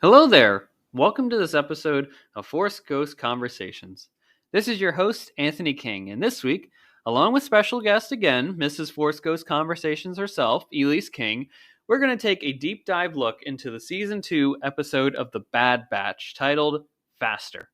Hello there. Welcome to this episode of Force Ghost Conversations. This is your host, Anthony King, and this week, along with special guest again, Mrs. Force Ghost Conversations herself, Elise King, we're going to take a deep dive look into the Season 2 episode of The Bad Batch titled Faster.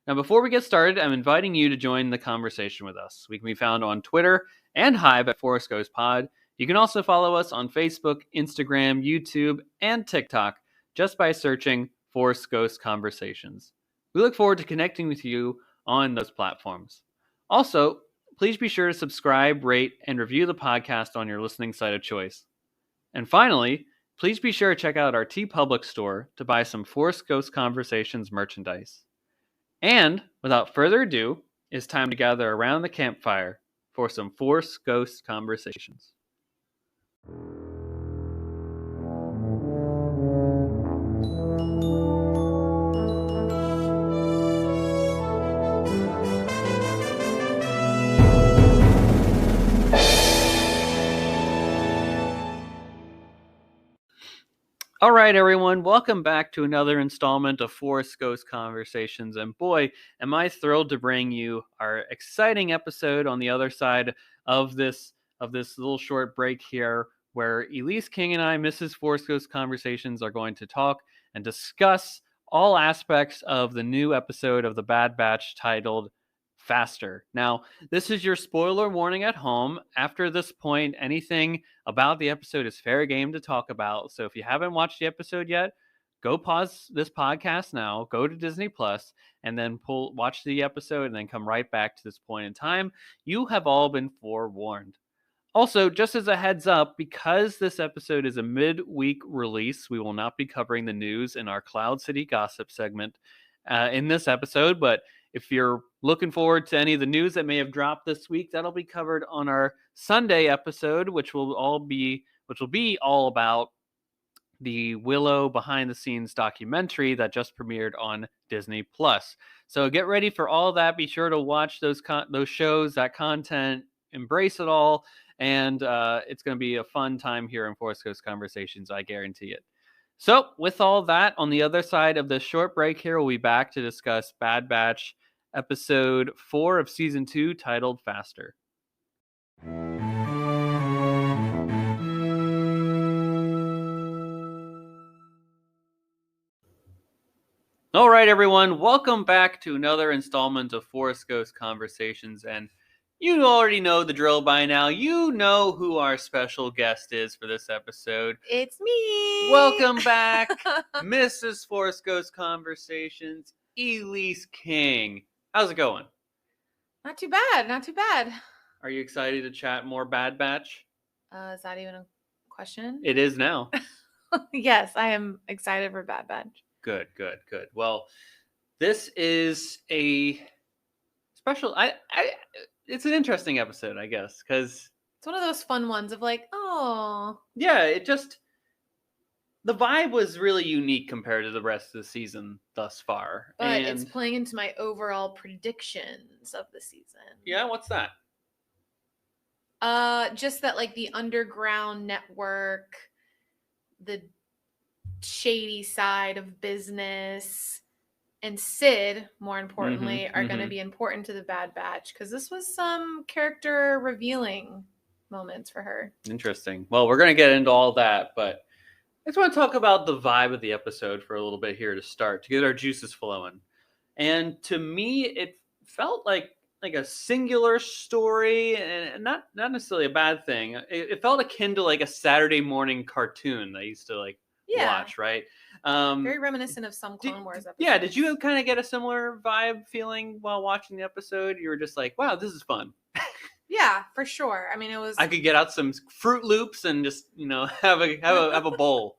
Now, before we get started, I'm inviting you to join the conversation with us. We can be found on Twitter and Hive at Force Ghost Pod. You can also follow us on Facebook, Instagram, YouTube, and TikTok just by searching Force Ghost Conversations. We look forward to connecting with you on those platforms. Also, please be sure to subscribe, rate, and review the podcast on your listening site of choice. And finally, please be sure to check out our TeePublic store to buy some Force Ghost Conversations merchandise. And without further ado, it's time to gather around the campfire for some Force Ghost Conversations. All right, everyone, welcome back to another installment of Force Ghost Conversations. And boy, am I thrilled to bring you our exciting episode on the other side of this little short break here, where Elise King and I, Mrs. Force Ghost Conversations, are going to talk and discuss all aspects of the new episode of The Bad Batch titled Faster. Now, this is your spoiler warning at home. After this point, anything about the episode is fair game to talk about. So if you haven't watched the episode yet, go pause this podcast now, go to Disney Plus, and then watch the episode and then come right back to this point in time. You have all been forewarned. Also, just as a heads up, because this episode is a mid-week release, we will not be covering the news in our Cloud City Gossip segment in this episode, but if you're looking forward to any of the news that may have dropped this week, that'll be covered on our Sunday episode, which will be all about the Willow behind the scenes documentary that just premiered on Disney Plus. So get ready for all that. Be sure to watch those shows, that content, embrace it all, and it's going to be a fun time here in Force Ghost Conversations. I guarantee it. So, with all that, on the other side of this short break here, we'll be back to discuss Bad Batch episode 4 of season 2 titled Faster. All right, everyone, welcome back to another installment of Force Ghost Conversations, and you already know the drill by now. You know who our special guest is for this episode. It's me! Welcome back, Mrs. Force Ghost Conversations, Elise King. How's it going? Not too bad, not too bad. Are you excited to chat more Bad Batch? Is that even a question? It is now. Yes, I am excited for Bad Batch. Good. Well, this is a special... it's an interesting episode, I guess, because... It's one of those fun ones of like, oh... Yeah, it just... The vibe was really unique compared to the rest of the season thus far. But it's playing into my overall predictions of the season. Yeah, what's that? Just that like the underground network, the shady side of business, and Sid, more importantly, are going to be important to the Bad Batch because this was some character revealing moments for her. Interesting. Well, we're going to get into all that, but I just want to talk about the vibe of the episode for a little bit here to start, to get our juices flowing. And to me, it felt like a singular story, and not necessarily a bad thing. It felt akin to like a Saturday morning cartoon that I used to watch, right? Very reminiscent of some Clone Wars episodes. Yeah, did you kind of get a similar vibe feeling while watching the episode? You were just like, wow, this is fun. Yeah, for sure. I mean, I could get out some Fruit Loops and just, have a bowl.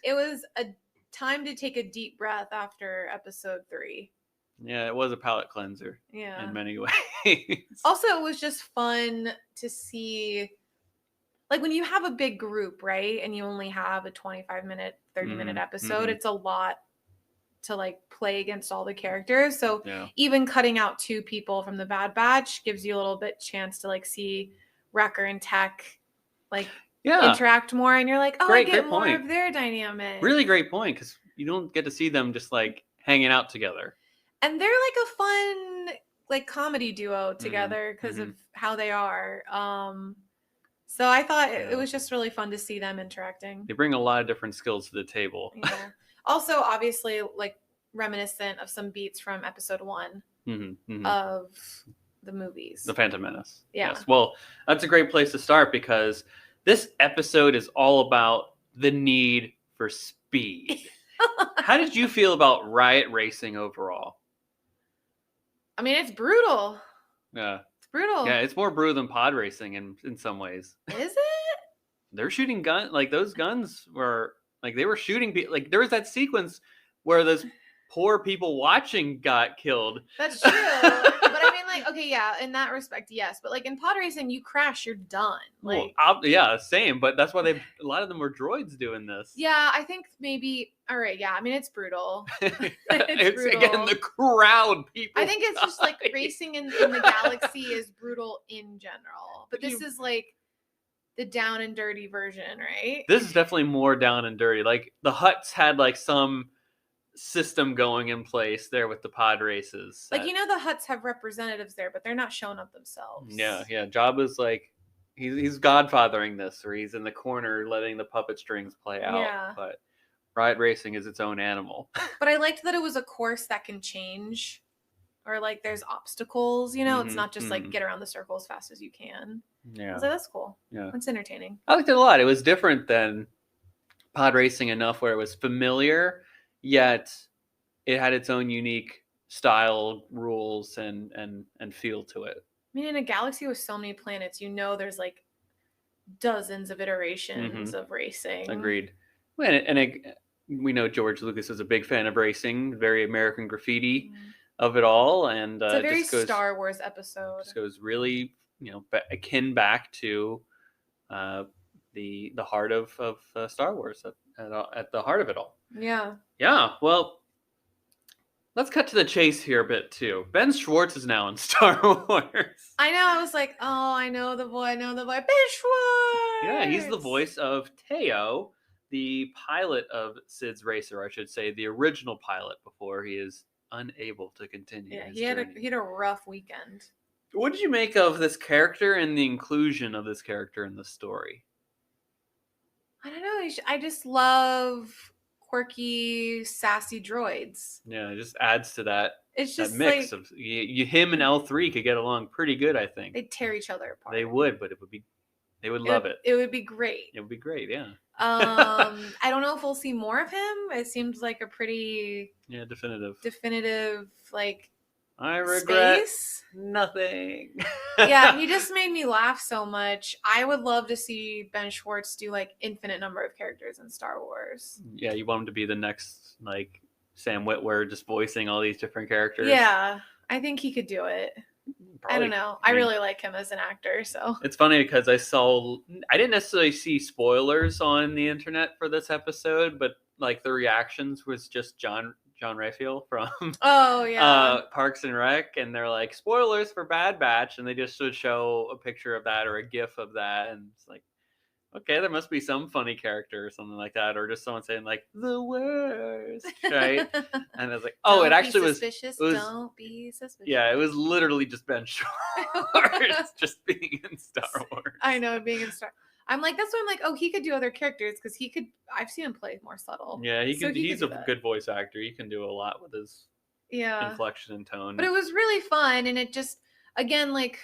It was a time to take a deep breath after episode 3. Yeah, it was a palate cleanser. Yeah. In many ways. Also, it was just fun to see, like when you have a big group, right? And you only have a 25-minute, 30-minute episode, it's a lot to like play against all the characters. So even cutting out 2 people from the Bad Batch gives you a little bit chance to like see Wrecker and Tech like Yeah. interact more, and you're like, oh, Great- I get great more point. of their dynamic. Really great point, because you don't get to see them just like hanging out together. And they're like a fun like comedy duo together because mhm. of how they are. So I thought it Yeah. was just really fun to see them interacting. They bring a lot of different skills to the table. Yeah. Also, obviously, like reminiscent of some beats from episode 1 of the movies. The Phantom Menace. Yeah. Yes. Well, that's a great place to start, because this episode is all about the need for speed. How did you feel about Riot Racing overall? I mean, it's brutal. Yeah. It's brutal. Yeah, it's more brutal than pod racing in some ways. Is it? They're shooting those guns were like, they were shooting like, there was that sequence where those poor people watching got killed. That's true. But I mean, like, okay, yeah, in that respect, yes. But like in pod racing, you crash, you're done. Like, well, yeah, same. But that's why a lot of them were droids doing this. yeah, I think maybe. All right, yeah. I mean, it's brutal. It's brutal. Again, the crowd, people. I think it's just like racing in the galaxy is brutal in general. But this is like the down and dirty version, right? This is definitely more down and dirty. Like the Hutts had like some system going in place there with the pod races. Like, you know, the Hutts have representatives there, but they're not showing up themselves. Yeah. Jabba's like, he's godfathering this, or he's in the corner letting the puppet strings play out. Yeah. But Riot Racing is its own animal. But I liked that it was a course that can change, or like there's obstacles, you know, it's not just like get around the circle as fast as you can. Yeah. So that's cool. Yeah. It's entertaining. I liked it a lot. It was different than pod racing enough where it was familiar, yet it had its own unique style, rules, and feel to it. I mean, in a galaxy with so many planets, you know, there's like dozens of iterations of racing. Agreed. And we know George Lucas is a big fan of racing, very American Graffiti of it all, and it's a very Star Wars episode. Just goes really, akin back to the heart of Star Wars at the heart of it all. Yeah. Yeah. Well, let's cut to the chase here a bit too. Ben Schwartz is now in Star Wars. I know. I was like, oh, I know the boy. Ben Schwartz. Yeah, he's the voice of Teo, the pilot of Sid's Racer, I should say, the original pilot before he is unable to continue. Yeah, he had a rough weekend. What did you make of this character and the inclusion of this character in the story? I don't know. I just love quirky, sassy droids. Yeah, it just adds to that. It's just that mix like, of him and L3 could get along pretty good, I think. They'd tear each other apart. They would, but they would love it. It would be great. It would be great, yeah. I don't know if we'll see more of him. It seems like a pretty definitive like I regret space. Nothing. Yeah, he just made me laugh so much. I would love to see Ben Schwartz do like infinite number of characters in Star Wars. Yeah, you want him to be the next like Sam Witwer, just voicing all these different characters. Yeah, I think he could do it. Probably. I don't know. I really like him as an actor, so. It's funny because I didn't necessarily see spoilers on the internet for this episode, but like the reactions was just John Raphael from Parks and Rec, and they're like, spoilers for Bad Batch, and they just would show a picture of that or a gif of that, and it's like, okay, there must be some funny character or something like that, or just someone saying like the worst, right? And I was like, oh, it actually was. Don't be suspicious. Yeah, it was literally just Ben Schwartz just being in Star Wars. I know, being in Star. I'm like, that's why I'm like, oh, he could do other characters because he could. I've seen him play more subtle. Yeah, he's a good voice actor. He can do a lot with his inflection and tone. But it was really fun, and it just, again, like,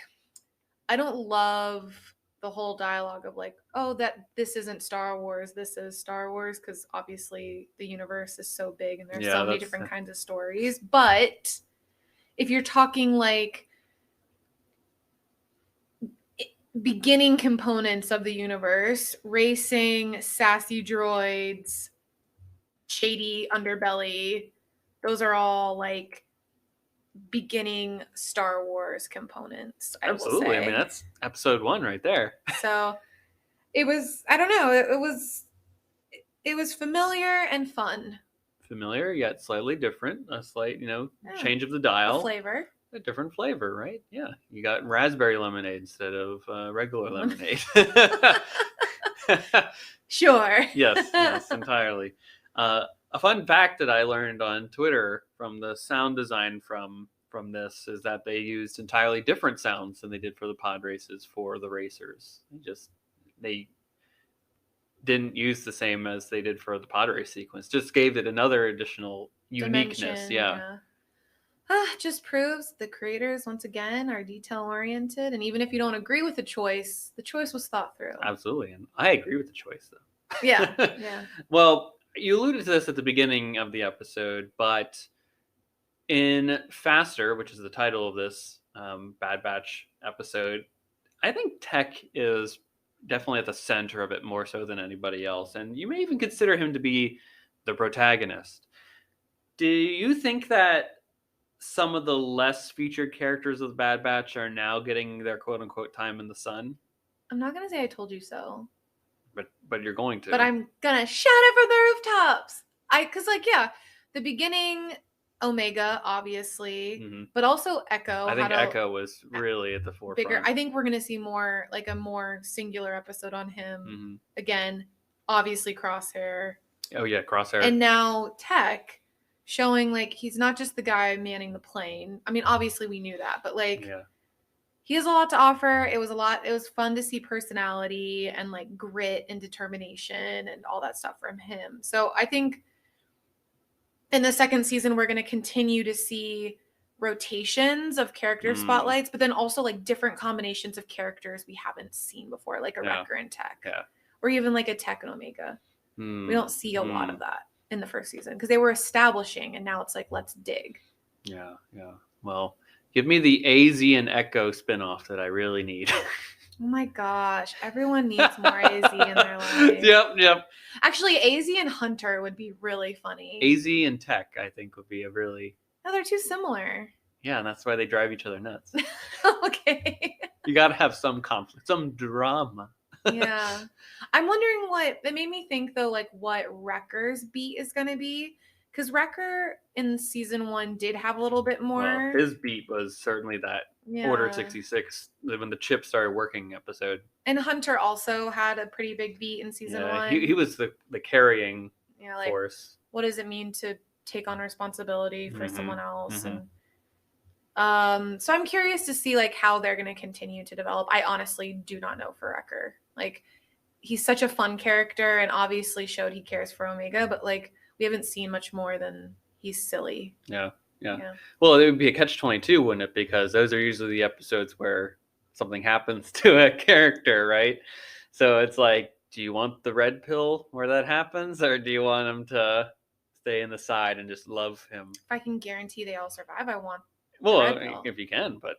I don't love the whole dialogue of like, oh, that this isn't Star Wars, this is Star Wars, because obviously the universe is so big and there's so many different kinds of stories. But if you're talking like beginning components of the universe, racing, sassy droids, shady underbelly, those are all like beginning Star Wars components. Absolutely. I mean, that's episode 1 right there. So it was, I don't know, it was familiar and fun. Familiar yet slightly different. A slight, change of the dial. A flavor. a different flavor, right? Yeah, you got raspberry lemonade instead of regular lemonade. Sure. Yes, entirely. A fun fact that I learned on Twitter from the sound design from this is that they used entirely different sounds than they did for the pod races for the racers. They didn't use the same as they did for the pod race sequence. Just gave it another additional uniqueness. Dimension, Yeah. Just proves the creators once again are detail oriented, and even if you don't agree with the choice was thought through. Absolutely, and I agree with the choice though. Yeah. Well, you alluded to this at the beginning of the episode, but in Faster, which is the title of this Bad Batch episode, I think Tech is definitely at the center of it more so than anybody else, and you may even consider him to be the protagonist. Do you think that some of the less featured characters of the Bad Batch are now getting their quote unquote time in the sun? I'm not gonna say I told you so, but you're going to. but I'm gonna shout it from the rooftops. The beginning, Omega, obviously, but also Echo. I think Echo was really at the forefront. Bigger. I think we're gonna see more, like a more singular episode on him again. Obviously, Crosshair. Oh yeah, Crosshair. And now Tech, showing like he's not just the guy manning the plane. I mean, obviously we knew that, but like he has a lot to offer. It was fun to see personality and like grit and determination and all that stuff from him. So I think in the second season we're going to continue to see rotations of character spotlights, but then also like different combinations of characters we haven't seen before, like a Wrecker and Tech, or even like a Tech and Omega. We don't see a lot of that in the first season because they were establishing, and now it's like, let's dig. Yeah. Well, give me the AZ and Echo spinoff that I really need. Oh my gosh, everyone needs more AZ in their life. Yep. Actually, AZ and Hunter would be really funny. AZ and Tech, I think, would be a really... No, they're too similar. Yeah, and that's why they drive each other nuts. Okay. You got to have some conflict, some drama. Yeah. I'm wondering it made me think though, like what Wrecker's beat is going to be. Because Wrecker in season 1 did have a little bit more. Well, his beat was certainly that Order 66, when the chip started working episode. And Hunter also had a pretty big beat in season 1. He was the carrying force. What does it mean to take on responsibility for someone else? And so I'm curious to see like how they're going to continue to develop. I honestly do not know for Wrecker. Like, he's such a fun character and obviously showed he cares for Omega, but like we haven't seen much more than he's silly. Yeah. Well, it would be a catch-22, wouldn't it? Because those are usually the episodes where something happens to a character, right? So it's like, do you want the red pill where that happens, or do you want him to stay in the side and just love him? If I can guarantee they all survive, I want. Well, if you can, but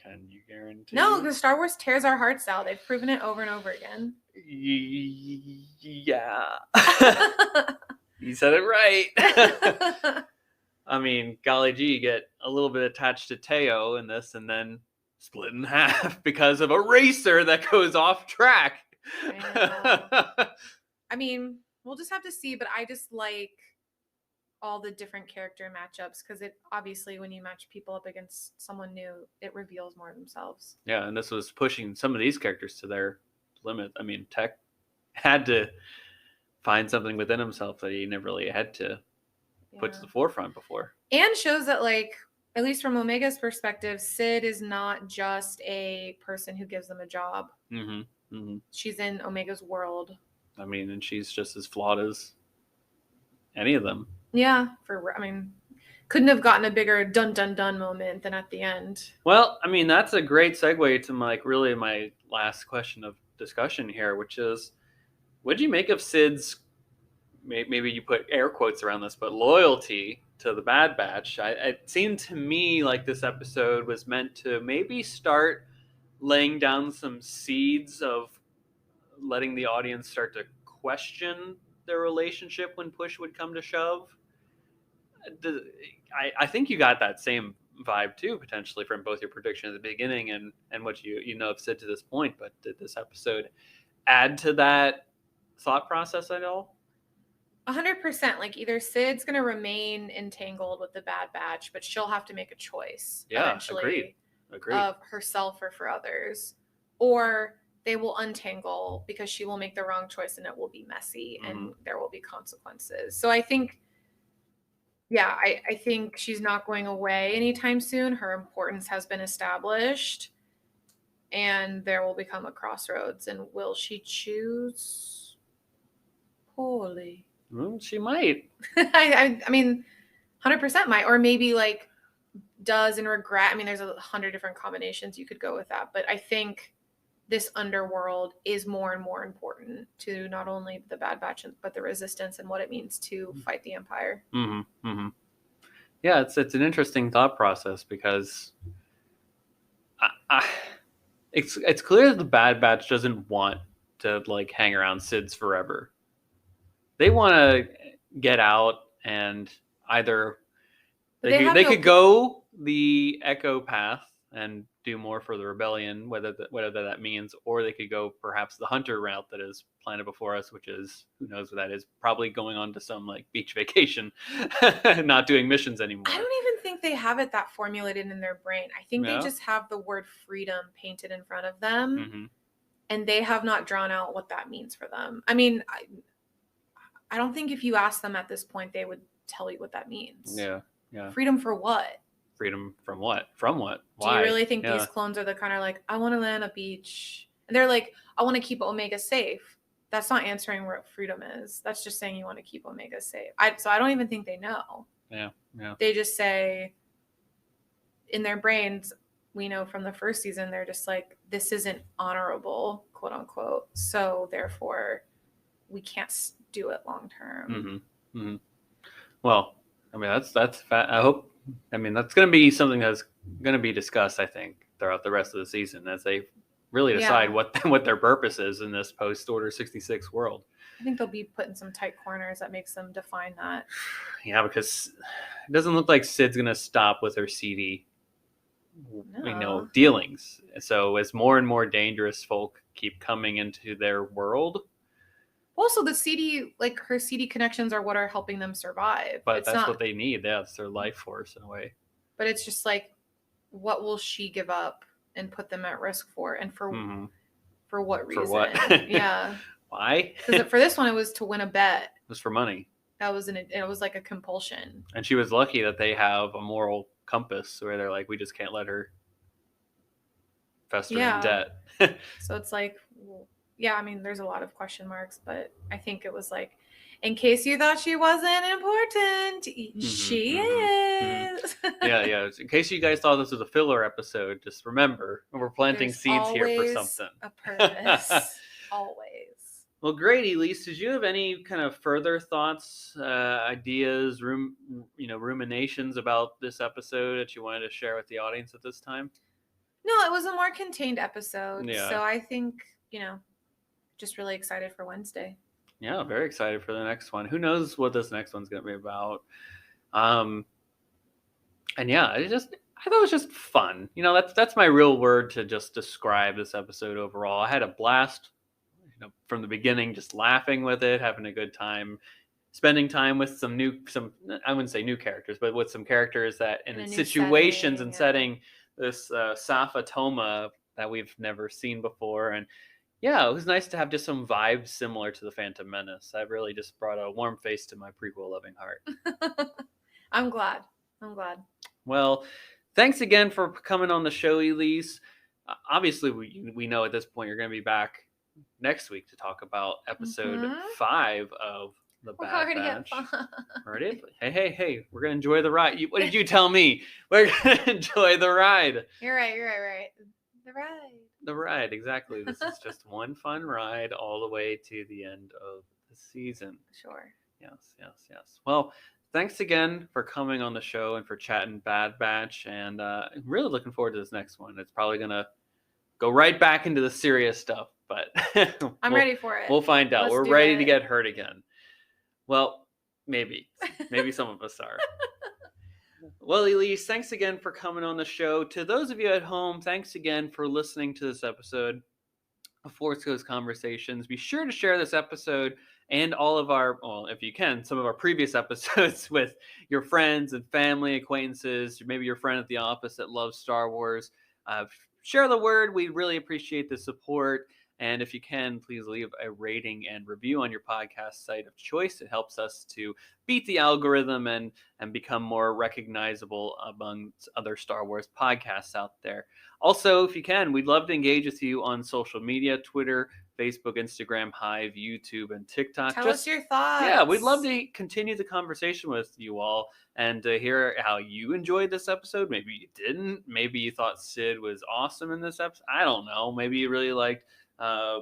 can you guarantee? No, because Star Wars tears our hearts out. They've proven it over and over again. Yeah. You said it right. I mean, golly gee, you get a little bit attached to Teo in this and then split in half because of a racer that goes off track. I mean, we'll just have to see, but I just like all the different character matchups because it obviously, when you match people up against someone new, it reveals more of themselves. Yeah, and this was pushing some of these characters to their limit. I mean, Tech had to find something within himself that he never really had to put to the forefront before. And shows that, like, at least from Omega's perspective, Sid is not just a person who gives them a job. She's in Omega's world. I mean, and she's just as flawed as any of them. Yeah, couldn't have gotten a bigger dun dun dun moment than at the end. Well, I mean, that's a great segue to my last question of discussion here, which is, what did you make of Sid's, maybe you put air quotes around this, but loyalty to the Bad Batch? It seemed to me like this episode was meant to maybe start laying down some seeds of letting the audience start to question their relationship when push would come to shove. I think you got that same vibe too, potentially, from both your prediction at the beginning and what you know have said to this point. But did this episode add to that thought process at all? 100%. Like either Sid's going to remain entangled with the Bad Batch, but she'll have to make a choice eventually of herself or for others, or they will untangle because she will make the wrong choice and it will be messy and there will be consequences. So I think, yeah, I think she's not going away anytime soon. Her importance has been established and there will become a crossroads. And will she choose poorly? She might. I mean, 100% might, or maybe like does and regret. I mean, there's 100 different combinations you could go with that, but I think this underworld is more and more important to not only the Bad Batch but the Resistance and what it means to fight the Empire. Yeah, it's an interesting thought process because it's clear that the Bad Batch doesn't want to like hang around Sid's forever. They want to get out and either they could go the Echo path and do more for the rebellion, whatever that means, or they could go perhaps the Hunter route that is planned before us, which is, who knows what that is, probably going on to some like beach vacation, not doing missions anymore. I don't even think they have it that formulated in their brain. I think they just have the word freedom painted in front of them, and they have not drawn out what that means for them. I mean, I don't think if you ask them at this point, they would tell you what that means. Yeah. Freedom for what? Freedom from what? From what? Why? Do you really think these clones are the kind of like, I want to land on a beach? And they're like, I want to keep Omega safe. That's not answering what freedom is. That's just saying you want to keep Omega safe. So I don't even think they know. Yeah. They just say, in their brains, we know from the first season, they're just like, this isn't honorable, quote unquote. So therefore, we can't do it long term. Well, I mean, that's I hope. I mean, that's going to be something that's going to be discussed, I think, throughout the rest of the season as they really decide what their purpose is in this post-Order 66 world. I think they'll be put in some tight corners that makes them define that. Yeah, because it doesn't look like Sid's going to stop with her seedy, dealings. So as more and more dangerous folk keep coming into their world. Also, the seedy, like her seedy connections are what are helping them survive. But that's what they need. Yeah, it's their life force in a way. But it's just like, what will she give up and put them at risk for? And for what reason? For what? Yeah. Why? Because for this one, it was to win a bet. It was for money. It was like a compulsion. And she was lucky that they have a moral compass where they're like, we just can't let her fester in debt. So it's like... Yeah, I mean, there's a lot of question marks, but I think it was like, in case you thought she wasn't important, she is. Yeah. In case you guys thought this was a filler episode, just remember, we're planting seeds here for something. A purpose. Always. Well, great, Elise. Did you have any kind of further thoughts, ideas, ruminations about this episode that you wanted to share with the audience at this time? No, it was a more contained episode. Yeah. So I think, just really excited for Wednesday. Yeah, very excited for the next one. Who knows what this next one's going to be about? And yeah, I thought it was just fun. That's my real word to just describe this episode overall. I had a blast, from the beginning, just laughing with it, having a good time, spending time with some I wouldn't say new characters, but with some characters that in situations and setting this Safa Toma that we've never seen before. And yeah, it was nice to have just some vibes similar to the Phantom Menace. That really just brought a warm face to my prequel-loving heart. I'm glad. Well, thanks again for coming on the show, Elise. Obviously, we know at this point you're going to be back next week to talk about episode 5 of The Bad Batch. Already? Hey, we're going to enjoy the ride. What did you tell me? We're going to enjoy the ride. You're right. The ride, exactly. This is just one fun ride all the way to the end of the season. Sure. Yes. Well, thanks again for coming on the show and for chatting Bad Batch. And I'm really looking forward to this next one. It's probably going to go right back into the serious stuff, but I'm ready for it. We'll find out. We're ready to get hurt again. Well, maybe some of us are. Well, Elise, thanks again for coming on the show. To those of you at home, thanks again for listening to this episode of Force Ghost Conversations. Be sure to share this episode and all of our, well, if you can, some of our previous episodes with your friends and family, acquaintances, maybe your friend at the office that loves Star Wars. Share the word. We really appreciate the support. And if you can, please leave a rating and review on your podcast site of choice. It helps us to beat the algorithm and become more recognizable among other Star Wars podcasts out there. Also, if you can, we'd love to engage with you on social media, Twitter, Facebook, Instagram, Hive, YouTube, and TikTok. Tell us your Yeah, we'd love thoughts. to continue the conversation with you all and to hear how you enjoyed this episode. Maybe you didn't. Maybe you thought Sid was awesome in this episode. I don't know. Maybe you really liked,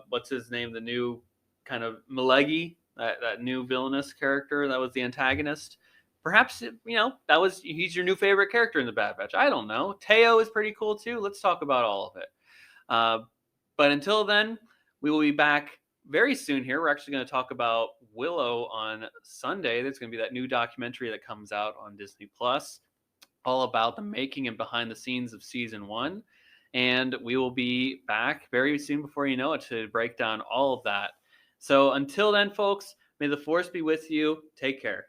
what's his name, the new kind of Malegi, that new villainous character that was the antagonist. Perhaps, he's your new favorite character in the Bad Batch. I don't know. Teo is pretty cool too. Let's talk about all of it. But until then, we will be back very soon here. We're actually going to talk about Willow on Sunday. There's going to be that new documentary that comes out on Disney Plus, all about the making and behind the scenes of season 1. And we will be back very soon, before you know it, to break down all of that. So until then, folks, may the Force be with you. Take care.